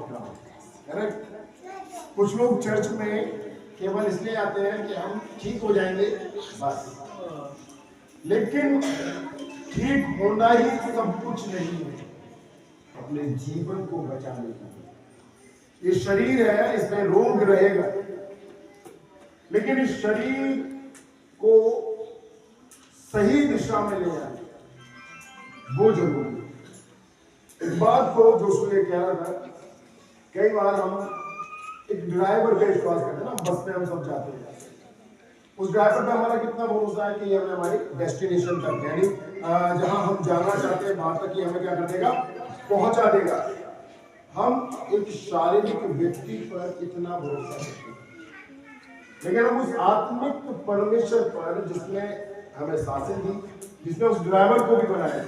Of God. Correct. कुछ लोग church में केवल इसलिए आते हैं कि हम ठीक हो जाएंगे बस, लेकिन ठीक होना ही सब कुछ नहीं है। अपने जीवन को बचाने का ये शरीर है, इसमें रोग रहेगा, लेकिन इस शरीर को सही दिशा में ले आना वो जरूरी है। इस बात को जो ये कह रहा था, कई बार हम एक ड्राइवर पे विश्वास करते हैं ना, बस में हम सब जाते हैं, उस ड्राइवर पे हमारा कितना भरोसा है कि ये हमें हमारी डेस्टिनेशन तक, यानी जहां हम जाना चाहते हैं वहां तक ही हमें क्या कर देगा, पहुंचा देगा। हम एक शारीरिक व्यक्ति पर इतना भरोसा करते हैं, लेकिन हम उस आत्मिक परमेश्वर पर जिसने हमें सांसें दी, जिसने उस ड्राइवर को भी बनाया,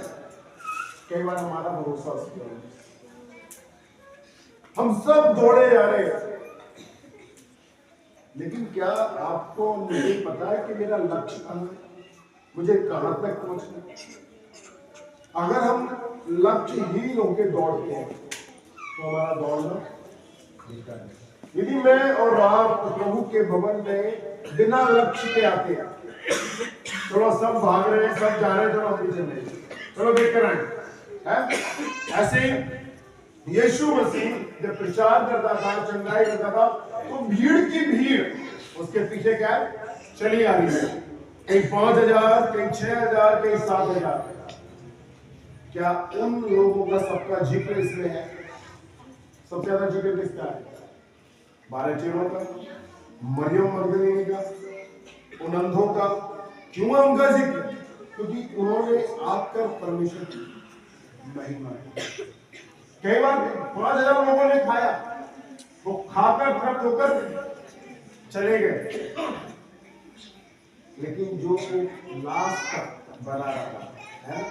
कई बार हमारा भरोसा उस पर। हम सब दौड़े जा रहे हैं, लेकिन क्या आपको मुझे पता है कि मेरा लक्ष्य कहां है, मुझे कहां तक पहुंचना है? अगर हम लक्ष्यहीन होकर दौड़ते हैं तो हमारा दौड़ना बेकार है। यदि मैं और आप प्रभु के भवन में बिना लक्ष्य के आते हैं, चलो सब भाग रहे हैं, सब जा रहे हैं, चलो हम भी चल रहे हैं, चलो देख कर आए, ऐसे यीशु मसीह जब प्रचार करता था, चंगाई करता था, तो भीड़ की भीड़ उसके पीछे क्या है, चली आ रही है। कई 5,000, कई 6,000, कई 7,000। क्या उन लोगों का सबका जिक्र इसमें है? सबसे ज्यादा जिक्र किसका है? 12 चेलों का, मरियम मगदलीनी का, उन अंधों का। क्यों है उनका जिक्र? क्योंकि उन्होंने आकर परमेश्वर की महिमा की। कई बार 5,000 लोगों ने खाया, वो खाकर तृप्त होकर चले गए, लेकिन जो लास्ट तक बना रहा है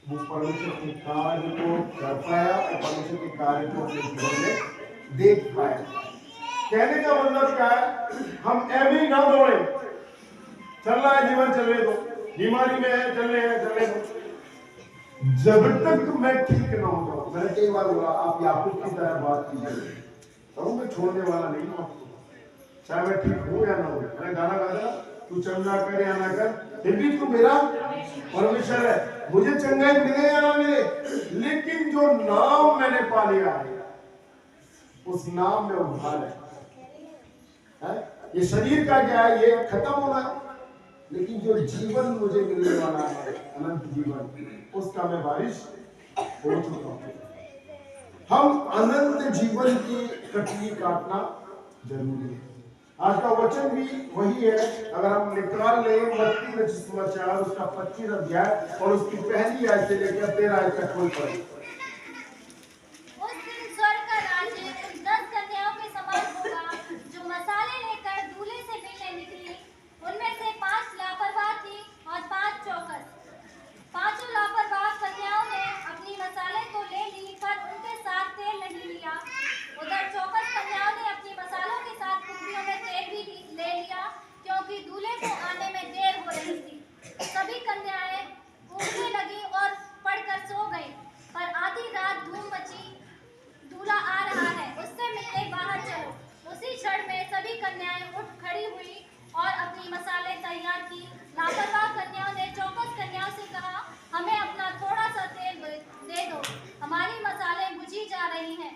वो परमेश्वर के कार्य को कर पाया और परमेश्वर के कार्य को अपने जीवन में देख पाया। कहने का मतलब क्या है? हम ऐसे ना दौड़े, चल रहा है जीवन, चलने दो, बीमारी में है, चलने दो, जब तक मैं ठीक ना हो जाऊं। मैंने कई बार बोला, आप याकूब की तरह बात कीजिए, तो मैं छोड़ने वाला नहीं हूं आपको, चाहे मैं ठीक हूं या ना हो। मैंने गाना गाया, तू चंगा कर या ना कर, फिर भी तू मेरा परमेश्वर है, मुझे चंगाई मिले या ना मिले, लेकिन जो नाम मैंने पा लिया है उस नाम में उद्धार है। ये शरीर का क्या है, ये खत्म होना है, लेकिन जो जीवन मुझे मिलने वाला है, अनंत जीवन, उसका मैं बारिश हो चुका हूं। हम अनंत जीवन की कटनी काटना जरूरी है। आज का वचन भी वही है। अगर हम निकाल लें मत्ती रचित समाचार उसका 25 अध्याय और उसकी पहली आयत से लेकर 13 आयत तक कोई पढ़े। उस दिन स्वर्ग का राज्य उन 10 कन्याओं के समान होगा जो मसाले लेकर दूल्हे से मिलने निकली। उनमें से 5 लापरवाह थी और 5 चौकस। 5 लापरवाह कन्याओं ने अपनी मसाले तो ले ली, पर उनके साथ तेल नहीं लिया। उधर चौकस कन्याओं ने अपनी मसालों के साथ टुकड़ियों में तेल भी ले लिया, क्योंकि दूल्हे को आने में देर हो रही थी। सभी कन्याएं ऊँघने लगी और पड़कर सो गई। पर आधी रात धूम मची, दूल्हा आ रहा है, उससे मिलने बाहर चलो। उसी क्षण में सभी कन्याएं उठ खड़ी हुई और अपनी मसाले तैयार की। लापरवाह कन्याओं ने चौकस कन्याओं से कहा, हमें अपना थोड़ा सा तेल दे दो, हमारी मसाले बुझी जा रही हैं।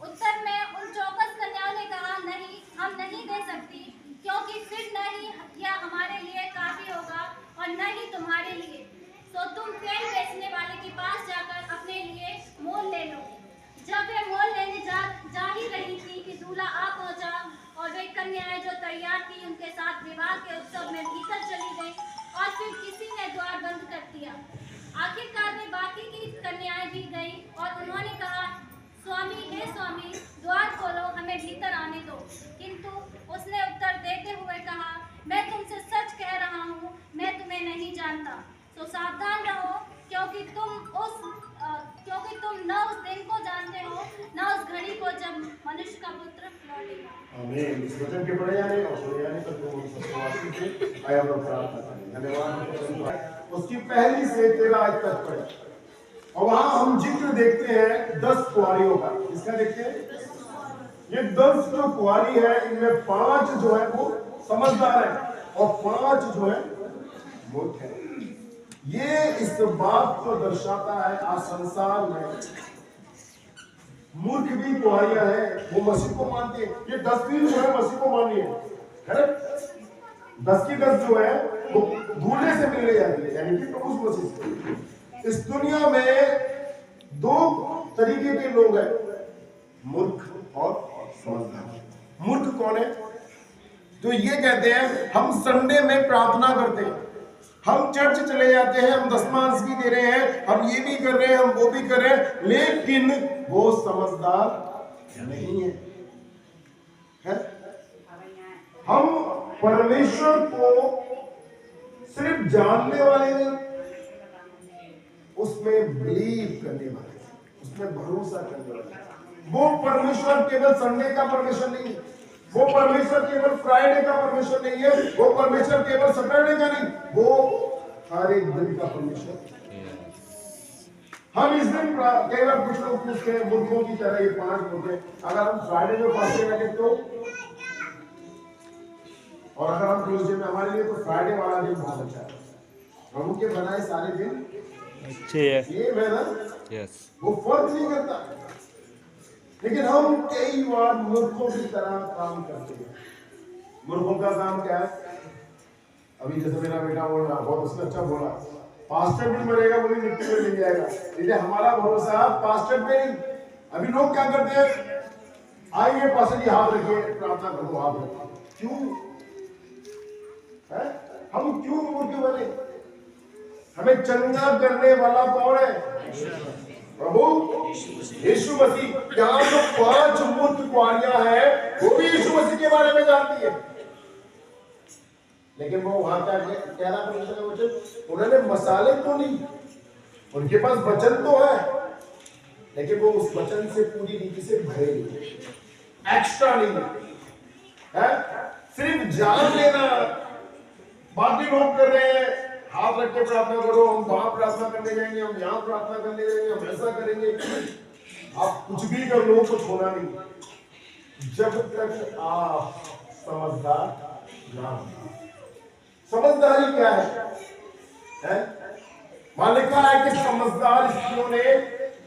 उत्तर में उन चौकस कन्याओं ने कहा, नहीं, हम नहीं दे सकती, क्योंकि फिर न ही यह हमारे लिए काफी होगा और न ही तुम्हारे लिए। तो तुम तेल बेचने वाले के पास जाकर अपने लिए मोल ले लो। जब वे मोल लेने जा ही रही थी कि दूल्हा आ पहुंचा और वे कन्याएं जो तैयार थी उनके साथ विवाह के उत्सव में भीतर चली गई और फिर किसी ने द्वार बंद कर दिया। आखिरकार वे बाकी की कन्याएं भी गई और उन्होंने कहा, स्वामी, हे स्वामी, द्वार खोलो, हमें भीतर आने दो। किंतु उसने उत्तर देते हुए कहा, मैं तुमसे सच कह रहा हूँ, मैं तुम्हें नहीं जानता। तो सावधान रहो, क्योंकि तुम न उस दिन को जानते हो, न उस घड़ी को जब मनुष्य का पुत्र लौटेगा। आमीन। इस वचन के पढ़े जाने और सुने जाने पर तुम सबको आशीष दे। आया और प्रार्थना करें। धन्यवाद। उसकी पहली से 13 आयत तक पढ़े। और वहां हम जिक्र देखते हैं 10 कुंवारियों का। किसका देखते हैं? ये 10 जो कुंवारी है, इनमें 5 जो है वो समझदार है और 5 जो है मूर्ख है। ये इस बात को दर्शाता है आज संसार में मूर्ख भी कुंवारियां हैं, वो मसीह को मानती है। ये 10 भी जो है मसीह को मानी है, करेक्ट? 10 की 10 जो है वो दूल्हे से मिलने जाती है, यानी कि प्रभु मसीह से। इस दुनिया में 2 तरीके के लोग हैं, मूर्ख और समझदार। मूर्ख कौन है? जो ये कहते हैं हम संडे में प्रार्थना करते हैं, हम चर्च चले जाते हैं, हम दशमांश भी दे रहे हैं, हम ये भी कर रहे हैं, हम वो भी कर रहे हैं, लेकिन वो समझदार नहीं है? हम परमेश्वर को सिर्फ जानने वाले नहीं, उसमें बिलीव करने वाले, उसमें भरोसा करने वाले। वो परमेश्वर केवल संडे का परमेश्वर नहीं है, वो परमेश्वर केवल फ्राइडे का परमेश्वर नहीं है, वो परमेश्वर केवल सैटरडे का नहीं, वो हर एक दिन का परमेश्वर। हम इस दिन कई बार कुछ लोग पूछते हैं मूर्खों की तरह, ये 5 होते हैं, अगर हम फ्राइडे में फास्टिंग रखें तो, और अगर हम ट्यूसडे में, हमारे लिए तो फ्राइडे वाला दिन बहुत अच्छा है। प्रभु के बनाए सारे दिन अच्छे हैं, ये है ना, वो फर्क नहीं करता। लेकिन हम कई बार मूर्खों की तरह काम करते हैं। मूर्खों का काम क्या है? अभी जैसे मेरा बेटा बोल रहा, बहुत उसने अच्छा बोला, पास्टर भी मरेगा वो भी मिट्टी में मिल जाएगा। इसलिए हमारा भरोसा पास्टर पे नहीं। अभी लोग क्या करते हैं, आएंगे पास्टर जी हाथ रखिए, प्रार्थना करो, हाथ रखो। क्यों है? हम क्यों मूर्ख बने? हमें चंगा करने वाला कौन है? प्रभु यीशु मसीह। यहाँ जो 5 मूर्ख कुंवारियां हैं, वो भी यीशु मसीह के बारे में जानती है, लेकिन वो वहां क्या कह रहा है? उन्होंने मसाले तो नहीं, उनके पास वचन तो है, लेकिन वो उस वचन से पूरी रीति से भरे नहीं, एक्स्ट्रा नहीं है। सिर्फ जान लेना। बाकी लोग कर रहे हैं, हाथ रख के प्रार्थना करो, हम वहां प्रार्थना करने जाएंगे, हम यहाँ प्रार्थना करने जाएंगे, हम ऐसा करेंगे। आप कुछ भी कर लो, कुछ होना नहीं जब तक आप समझदार ना हो। समझदारी क्या है? वहां लिखा है कि समझदार स्त्रियों ने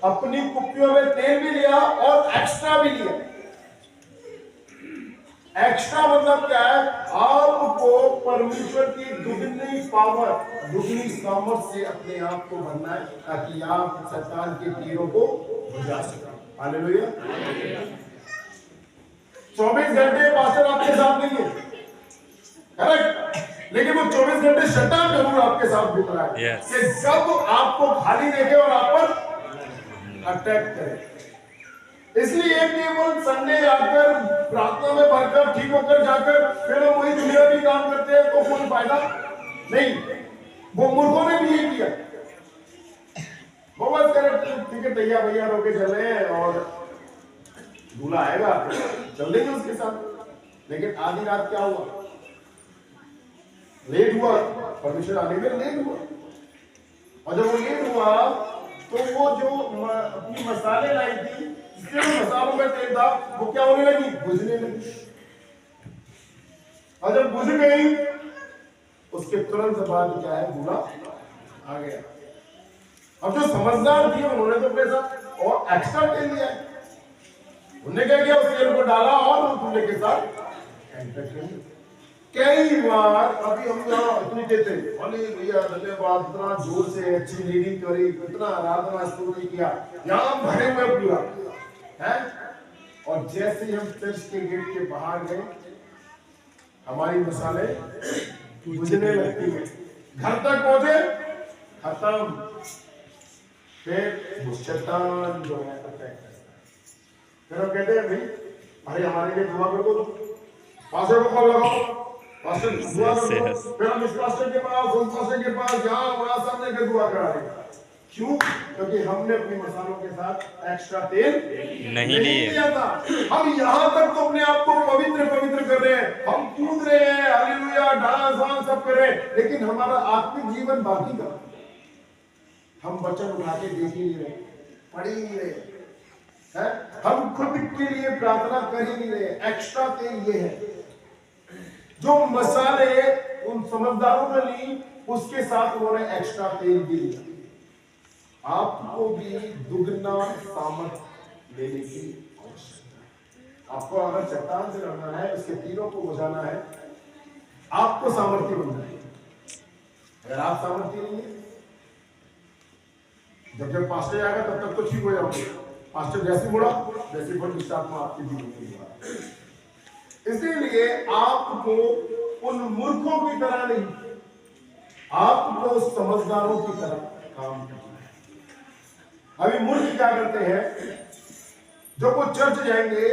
अपनी कुप्पियों में तेल भी लिया और एक्स्ट्रा भी लिया। एक्स्ट्रा मतलब क्या है? आपको परमेश्वर की दुगनी पावर, दुगनी सामर्थ से अपने आप को भरना है, ताकि आप शैतान के तीरों को बुझा सकें। हालेलुया। 24 घंटे पास्टर आपके साथ नहीं है, करेक्ट? लेकिन वो 24 घंटे शैतान जरूर आपके साथ घूम रहा है, कि जब आपको खाली देखे और आप पर अटैक करे। इसलिए केवल संडे आकर प्रार्थना में भरकर ठीक होकर जाकर फिर हम वही दुनियावी काम करते हैं तो कोई फायदा नहीं। वो मूर्खों ने भी यही किया। वो बस करेक्ट, ठीक है तैया भैया रोके चल रहे हैं और दूल्हा आएगा चल देंगे उसके साथ। लेकिन आधी रात क्या हुआ? लेट हुआ, परमेश्वर आने में लेट हुआ। और जब वो लेट हुआ तो वो जो अपनी मसाले लाई थी, मसालों में तेल था, वो क्या होने लगी? बुझने लगी। और जब बुझ गई उसके तुरंत बाद क्या है? दूल्हा आ गया। अब जो समझदार थी उन्होंने तो अपने साथ और एक्स्ट्रा तेल लिया। उन्होंने क्या किया? उस तेल को डाला और दूल्हे के साथ कई बार अभी हम यहाँ इतनी कहते हैं भैया धन्यवाद, इतना जोर से अच्छी लीडिंग करी, इतना आराधना स्तुति किया, यहाँ भरे हुए पूरा है। और जैसे हम चर्च के गेट के बाहर गए, हमारी मसाले बुझने लगती है। घर तक पहुंचे, खत्म। फिर शैतान जो है अटैक करता है। फिर हम कहते हैं भाई अरे हमारे लिए दुआ कर दो, पास्टर को कॉल लगाओ, पास्टर दुआ कर दो। फिर हम इस पास्टर के पास, उस पास्टर के पास, यहाँ वहां सामने के दुआ करा रहे हैं। क्यों? क्योंकि हमने अपने मसालों के साथ एक्स्ट्रा तेल नहीं लिया था। हम यहाँ तक तो अपने आप को पवित्र पवित्र कर रहे हैं, हम कूद रहे हैं, हालेलुया, डांस वांस सब कर रहे हैं, लेकिन हमारा आत्मिक जीवन बाकी का। हम वचन उठा के देख ही नहीं रहे, पढ़ ही नहीं रहे हैं, हम खुद के लिए प्रार्थना कर ही नहीं रहे। एक्स्ट्रा तेल ये है जो मसाले उन समझदारों ने ली, उसके साथ उन्होंने एक्स्ट्रा तेल भी लिया। आपको भी दुगना सामर्थ लेने की आवश्यकता है। आपको अगर चट्टान से लड़ना है, उसके तीरों को बुझाना है, आपको सामर्थ्य बनना है। अगर आप सामर्थ्य नहीं है, जब पास्टर आएगा तब तक तो ठीक हो जाओगे। पास्टर जैसे मुड़ा वैसे पर विश्वात्मा आपके जीवन में हुआ। इसलिए आपको उन मूर्खों की तरह नहीं, आपको समझदारों की तरह काम करना है। अभी मूर्ख क्या करते हैं, जो वो चर्च जाएंगे,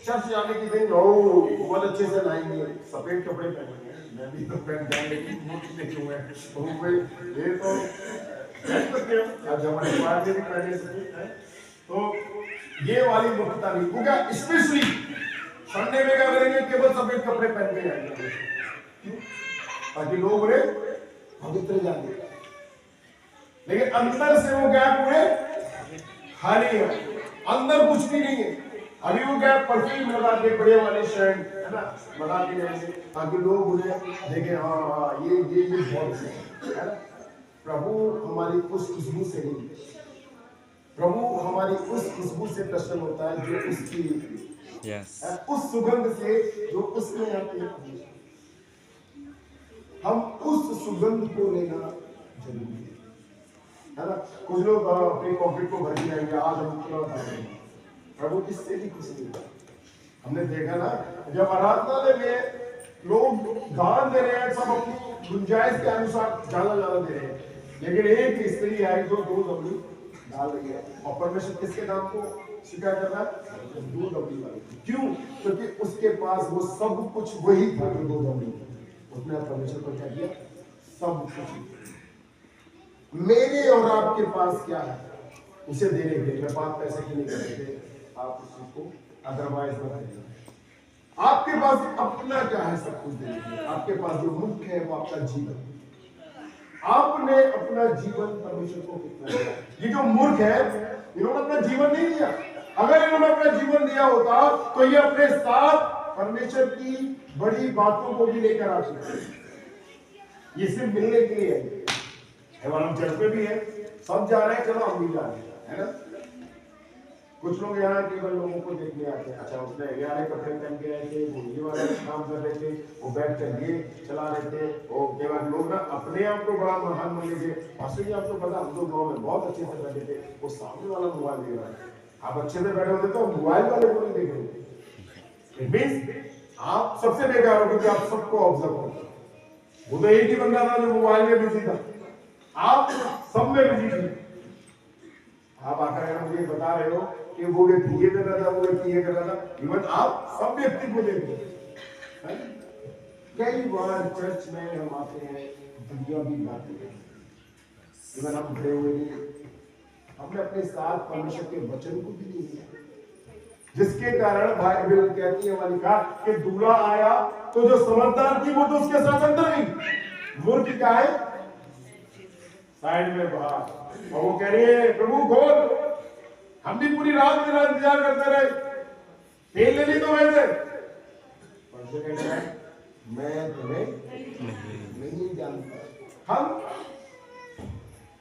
चर्च जाने के दिन बहुत अच्छे से लाएंगे, सफेद कपड़े पहनेंगे, मैं भी तो पहन जाऊंगा, लेकिन मूर्ख नहीं हूं मैं, ये तो आज हमारे समाज में भी पहने से, तो ये वाली मूर्खता नहीं। वो क्या स्पेशली संडे में क्या करेंगे, केवल सफेद कपड़े पहन के जाएंगे, ताकि लोग उन्हें पवित्र जाने। लेकिन अंदर से वो क्या पूरे खाली है, अंदर कुछ भी नहीं है। अभी वो क्या परफ्यूम लगा के बड़े वाले शर्ट है ना लगा के जाएंगे, ताकि लोग उन्हें देखें, हाँ ये बहुत है ना। प्रभु हमारी उस खुशबू से नहीं, प्रभु हमारी उस खुशबू से प्रसन्न होता है जो उसकी उस सुगंध से जो उसमें आती है। हम उस सुगंध को लेना जरूरी है ना। कुछ लोग अपने पॉकेट को भर के आएंगे, आज हम प्रभु किससे भी खुश नहीं होता। हमने देखा ना, जब आराधनालय में लोग दान दे रहे हैं, सब अपनी गुंजाइश के अनुसार ज्यादा दे रहे हैं, लेकिन एक स्त्री आई जो 2 दबली डाल रही है, और परमेश्वर किसके नाम को शिकायत कर रहा है, 2 दबली वाले। क्यों? क्योंकि उसके पास वो सब कुछ वही था जो 2 दबली, उसने परमेश्वर को क्या किया, सब कुछ। मेरे और आपके पास क्या है उसे देने के लिए, मैं बात पैसे की नहीं कर रहे, आप उस चीज को अदरवाइज मत करिए। आपके पास अपना क्या है सब कुछ देने के लिए, आपके पास जो मुख्य है वो आपका जीवन। आपने अपना जीवन परमेश्वर को कितना दिया? ये जो मूर्ख है, इन्होंने अपना जीवन नहीं दिया। अगर इन्होंने अपना जीवन दिया होता तो ये अपने साथ परमेश्वर की बड़ी बातों को भी लेकर आते। ये सिर्फ मिलने के लिए है। हम चर्च में भी है, सब जा रहे हैं, चलो हम भी जा रहे हैं, है ना। कुछ लोग यहाँ केवल लोगों को देखने आते हैं। अच्छा, उसने 11 कपड़े पहन के आए थे, वो ये वाला काम कर रहे थे, वो बैठ कर ये चला रहे थे, वो केवल लोग ना अपने आप को बड़ा महान मान लीजिए। पास्टर जी आपको पता, हम लोग गाँव में बहुत अच्छे से बैठे थे, वो सामने वाला मोबाइल देख रहा है, आप अच्छे से बैठे होते तो मोबाइल वाले को नहीं देख रहे। इट मींस आप सबसे बेकार हो, क्योंकि आप सबको ऑब्जर्व करते। वो तो एक ही बंदा था जो मोबाइल में बिजी था, आप सब में बिजी थे। आप आकर मुझे बता रहे हो कि वो व्यक्ति ये कर रहा था, वो व्यक्ति ये कर रहा था, इवन आप सब व्यक्ति को देख रहे हैं। कई बार चर्च में हम आते हैं, दुनिया भी बातें हैं, इवन हम खड़े हुए नहीं, हमने अपने साथ परमेश्वर के वचन को भी नहीं लिया, जिसके कारण बाइबल कहती है, हमारी कहा कि दूल्हा आया तो जो समझदार थी वो तो उसके साथ अंदर गई, मूर्ख क्या है साइड में बाहर। और वो कह रही है, प्रभु खोल। हम भी पूरी रात मेरा इंतजार करते रहे, तेल ले ली तो वैसे मैं तुम्हें नहीं जानता। हम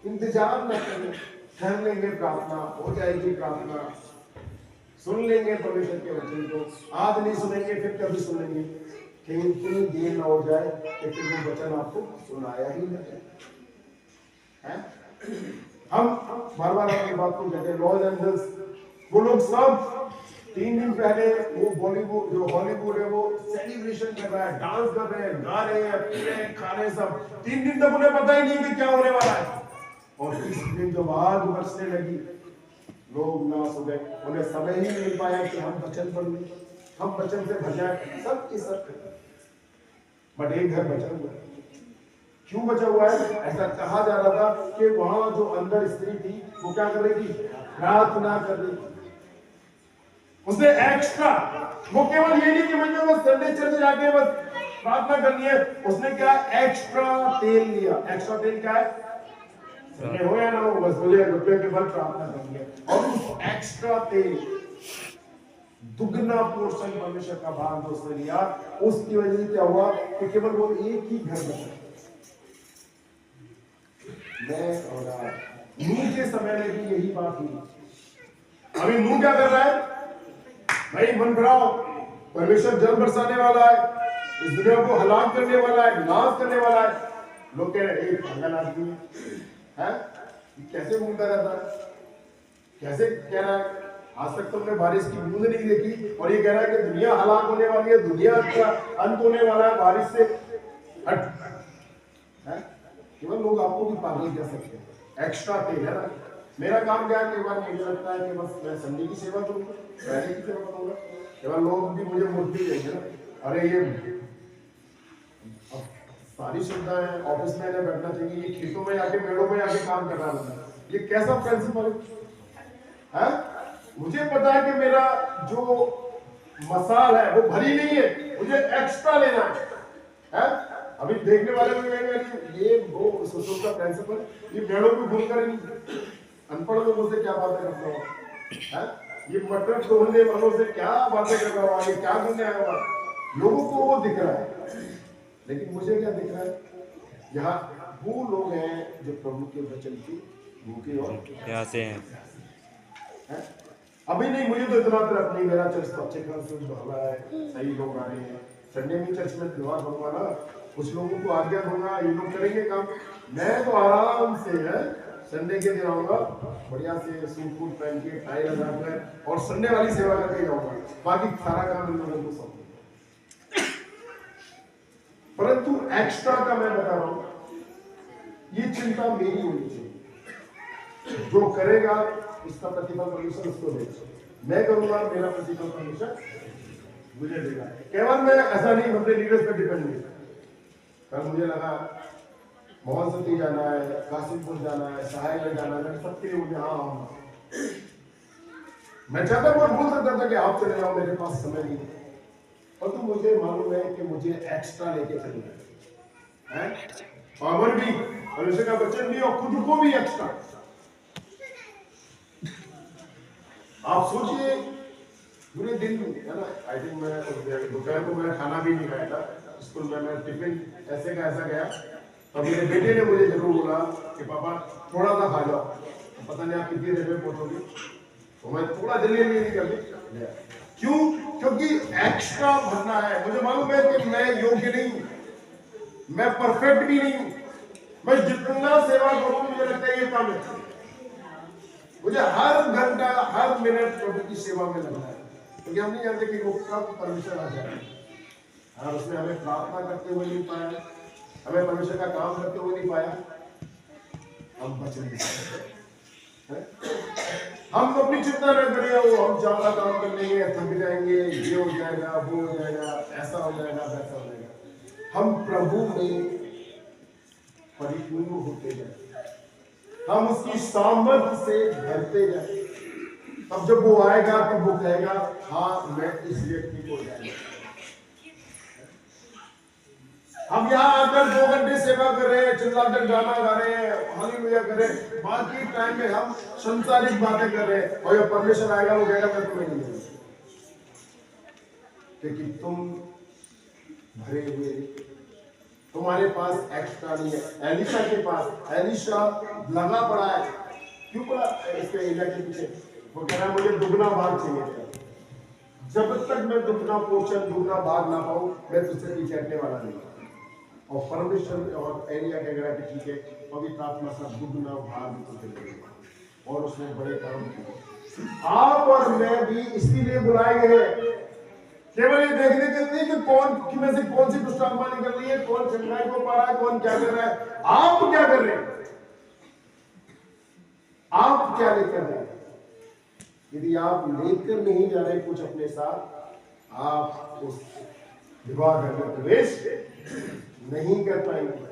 इंतजार न करें, कर लेंगे प्रार्थना, हो जाएगी प्रार्थना, सुन लेंगे परमेश्वर के वचन को। आज नहीं सुनेंगे फिर कभी सुनेंगे, लेकिन इतनी देर ना हो जाए कि फिर वो वचन आपको सुनाया ही न जाए। हम बार बार अपनी बात को कहते हैं, लॉस एंजल्स वो लोग सब 3 दिन पहले वो बॉलीवुड जो हॉलीवुड है वो सेलिब्रेशन कर रहा है, डांस कर रहे हैं, गा रहे हैं, पी रहे हैं, खा रहे हैं, सब 3 दिन तक उन्हें पता ही नहीं कि क्या होने वाला है। और इस दिन जब आग बरसने लगी, लोग नाश हो गए, उन्हें समय ही नहीं पाया कि हम वचन पढ़ लें, हम वचन से भर जाए, सब के सब। बट एक घर बचा हुआ है। क्यों बचा हुआ है? ऐसा कहा जा रहा था कि वहां जो अंदर स्त्री थी वो क्या कर रही थी, प्रार्थना कर रही थी। उसने एक्स्ट्रा, वो केवल ये नहीं कि मुझे बस संडे चर्च जाके बस प्रार्थना करनी है, उसने क्या एक्स्ट्रा तेल लिया। एक्स्ट्रा तेल क्या है? धन्य हो या ना हो, बस मुझे रुपये के बल प्रार्थना करनी है। और उस एक्स्ट्रा तेल दुगना पोर्शन परमेश्वर का भाग दोस्तों लिया। उसकी वजह से क्या हुआ कि केवल वो एक ही घर बचा। मैं और नूह के समय में भी यही बात हुई। अभी नूह क्या कर रहा है? भाई मन भराओ, परमेश्वर जल बरसाने वाला है, इस दुनिया को हलाक करने वाला है, नाश करने वाला है। लोग कह रहे हैं पागल आदमी है, कैसे घूमता रहता है, कैसे कह रहा है आज तक तुमने बारिश की बूंद नहीं देखी, और ये कह रहा है कि दुनिया हलाक होने वाली है, दुनिया का अंत होने वाला है बारिश से। हट है? केवल लोग आपको भी पागल कह सकते हैं। एक्स्ट्रा तेल है ना। मेरा काम क्या है, केवल मुझे लगता है कि बस मैं संडे की सेवा करूंगा, फ्राइडे की सेवा करूंगा, केवल लोग भी मुझे मूर्ति देंगे ना। अरे ये सारी सुविधाएं हैं, ऑफिस में इन्हें बैठना चाहिए, ये खेतों में आके पेड़ों में आके काम करना होता है, ये कैसा प्रिंसिपल है? मुझे पता है कि मेरा जो मसाल है वो भरी नहीं है, मुझे एक्स्ट्रा लेना है? अभी देखने वाले भी कहेंगे ये वो सोशल का प्रिंसिपल, ये पेड़ों को घूमकर अनपढ़ लोगों से क्या बातें करता हूँ, ये मटर तोड़ने वालों से क्या बातें कर रहा हूँ, ये क्या करने आया हुआ। लोगों को वो दिख रहा है, लेकिन मुझे क्या दिख रहा है? यहाँ वो लोग हैं जो प्रभु के वचन की भूखे और प्यासे हैं। अभी नहीं, मुझे तो इतना तरफ नहीं, मेरा चर्च तो अच्छे खासे भरा है, सही लोग आ रहे हैं। संडे में चर्च में त्योहार होगा ना, कुछ लोगों को आज्ञा दूंगा, ये लोग करेंगे काम। मैं तो आराम से है संडे के दिन आऊंगा, बढ़िया से सूट बूट पहन के, टाई लगा कर, और संडे वाली सेवा करके जाऊंगा, बाकी सारा काम इन लोगों को सौंप। परंतु एक्स्ट्रा का मैं बता रहा हूं, ये चिंता मेरी होनी चाहिए। जो करेगा इसका प्रतिफल परमेश्वर उसको देगा, मैं करूंगा मेरा प्रतिफल परमेश्वर मुझे देगा। केवल मैं ऐसा नहीं अपने लीडर्स पर डिपेंड नहीं। कल मुझे लगा मोहन सती जाना है, कासिमपुर जाना है, सहायक जाना है, सबके लिए मुझे हाँ आऊंगा। मैं चाहता हूँ, बोल सकता था कि आप चले जाओ, मेरे पास समय नहीं है, और तो मुझे मालूम है कि मुझे एक्स्ट्रा लेके चलना है, पावर भी, परमेश्वर का वचन भी, और खुद को भी एक्स्ट्रा। आप सोचिए पूरे दिन है ना, आई थिंक मैं दोपहर को मैंने खाना भी नहीं खाया था स्कूल में, मैं टिफिन ऐसे का ऐसा गया, तो मेरे बेटे ने मुझे जरूर बोला कि पापा थोड़ा सा खा जाओ, पता नहीं आप कितनी देर में पहुंचोगे, तो मैं थोड़ा जल्दी निकल गया। क्यों? क्योंकि एक्स्ट्रा भरना है। मुझे मालूम है कि मैं योग्य नहीं हूं, मैं परफेक्ट भी नहीं हूं, मैं जितना सेवा करूं मुझे लगता है ये काम है। मुझे हर घंटा हर मिनट प्रभु की सेवा में लगना है, क्योंकि हम नहीं जानते कि वो कब परमेश्वर आ जाए। और उसने हमें प्रार्थना करते हुए नहीं पाया, हमें परमेश्वर का काम करते हुए नहीं पाया, हम बच नहीं सकते। हम अपनी चिंता न करें, वो हम ज्यादा काम कर लेंगे, थक जाएंगे, ये हो जाएगा, वो हो जाएगा, ऐसा हो जाएगा, वैसा हो जाएगा। हम प्रभु में परिपूर्ण होते जाए, हम उसकी सामर्थ्य से भरते जाए, तब जब वो आएगा तब वो कहेगा हाँ मैं इस व्यक्ति को जाएगा। हम यहाँ आकर 2 घंटे सेवा कर रहे हैं, चिल्लाकर गाना गा रहे हैं, हालेलुया कर रहे हैं, बाकी टाइम में हम संसारिक बातें कर रहे हैं, और जब परमेश्वर आएगा वो कहेगा मैं तुम्हें नहीं दूंगा, क्योंकि तुम भरे हुए, तुम्हारे पास एक्स्ट्रा नहीं है। एलिशा के पास, एलिशा लगा पड़ा है, क्यों पड़ा इसके एलिया के पीछे? वो कह रहा है मुझे दुगना भाग चाहिए। जब तक मैं दुगना पोर्शन, दुगना भाग ना पाऊं, मैं तुझसे पीछे हटने वाला नहीं। और परमेश्वर और एलिया कह रहा है कि ठीक है, पवित्र आत्मा का दुगना भाग तुझे देगा, और उसने बड़े काम किए। आप और मैं भी इसीलिए बुलाए गए, केवल ये देखने के लिए कि कौन कि में से कौन सी दुष्ट आत्मा निकल रही है, कौन चंगाई को पा रहा है, कौन क्या कर रहा है। आप क्या कर रहे हैं? आप क्या लेकर रहे हैं? यदि आप लेकर नहीं जा रहे कुछ अपने साथ, आप उस विवाह घर में प्रवेश नहीं कर पाएंगे।